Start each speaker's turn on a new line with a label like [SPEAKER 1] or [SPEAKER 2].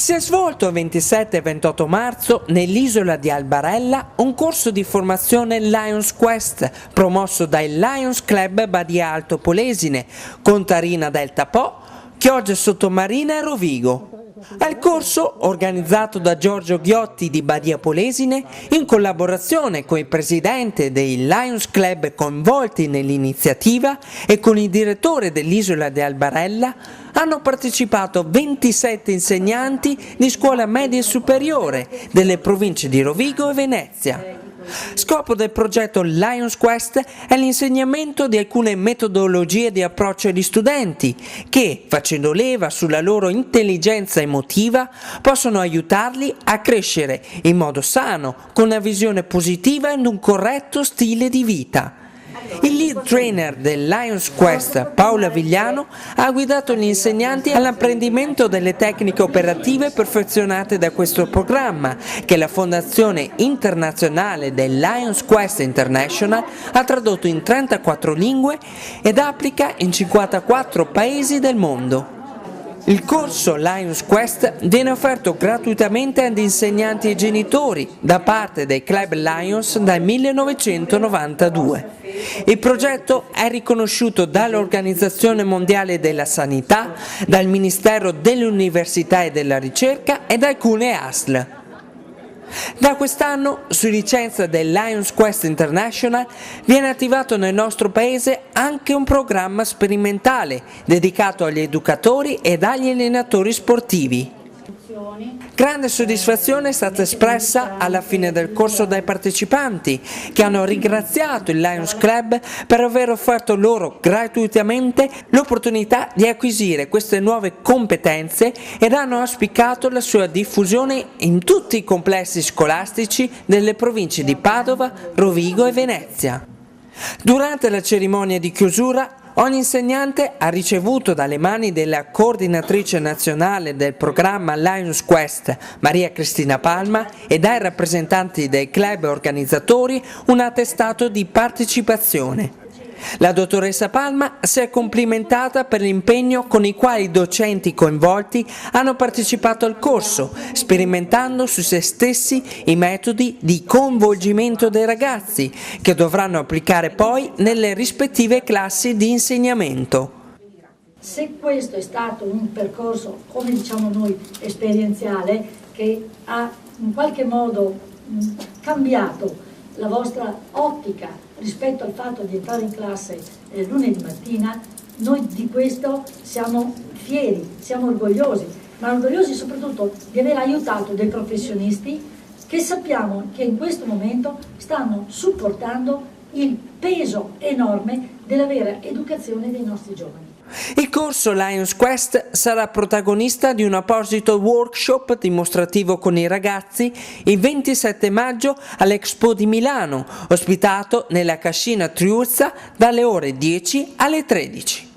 [SPEAKER 1] Si è svolto il 27 e 28 marzo nell'isola di Albarella un corso di formazione Lions Quest promosso dai Lions Club Badia Alto Polesine, Contarina Delta Po, Chioggia Sottomarina e Rovigo. Al corso, organizzato da Giorgio Ghiotti di Badia Polesine, in collaborazione con il presidente dei Lions Club coinvolti nell'iniziativa e con il direttore dell'isola di Albarella, hanno partecipato 27 insegnanti di scuola media e superiore delle province di Rovigo e Venezia. Scopo del progetto Lions Quest è l'insegnamento di alcune metodologie di approccio agli studenti che, facendo leva sulla loro intelligenza emotiva, possono aiutarli a crescere in modo sano, con una visione positiva ed un corretto stile di vita. Il lead trainer del Lions Quest, Paola Vigliano, ha guidato gli insegnanti all'apprendimento delle tecniche operative perfezionate da questo programma, che la Fondazione Internazionale del Lions Quest International ha tradotto in 34 lingue ed applica in 54 paesi del mondo. Il corso Lions Quest viene offerto gratuitamente ad insegnanti e genitori da parte dei Club Lions dal 1992. Il progetto è riconosciuto dall'Organizzazione Mondiale della Sanità, dal Ministero dell'Università e della Ricerca e da alcune ASL. Da quest'anno, su licenza del Lions Quest International, viene attivato nel nostro paese anche un programma sperimentale dedicato agli educatori ed agli allenatori sportivi. Grande soddisfazione è stata espressa alla fine del corso dai partecipanti, che hanno ringraziato il Lions Club per aver offerto loro gratuitamente l'opportunità di acquisire queste nuove competenze ed hanno auspicato la sua diffusione in tutti i complessi scolastici delle province di Padova, Rovigo e Venezia. Durante la cerimonia di chiusura, ogni insegnante ha ricevuto dalle mani della coordinatrice nazionale del programma Lions Quest, Maria Cristina Palma, e dai rappresentanti dei club organizzatori un attestato di partecipazione. La dottoressa Palma si è complimentata per l'impegno con il quale i docenti coinvolti hanno partecipato al corso, sperimentando su se stessi i metodi di coinvolgimento dei ragazzi, che dovranno applicare poi nelle rispettive classi di insegnamento.
[SPEAKER 2] Se questo è stato un percorso, come diciamo noi, esperienziale, che ha in qualche modo cambiato la vostra ottica rispetto al fatto di entrare in classe lunedì mattina, noi di questo siamo fieri, siamo orgogliosi, ma orgogliosi soprattutto di aver aiutato dei professionisti che sappiamo che in questo momento stanno supportando il peso enorme della vera educazione dei nostri giovani.
[SPEAKER 1] Il corso Lions Quest sarà protagonista di un apposito workshop dimostrativo con i ragazzi il 27 maggio all'Expo di Milano, ospitato nella cascina Triuzza dalle ore 10 alle 13.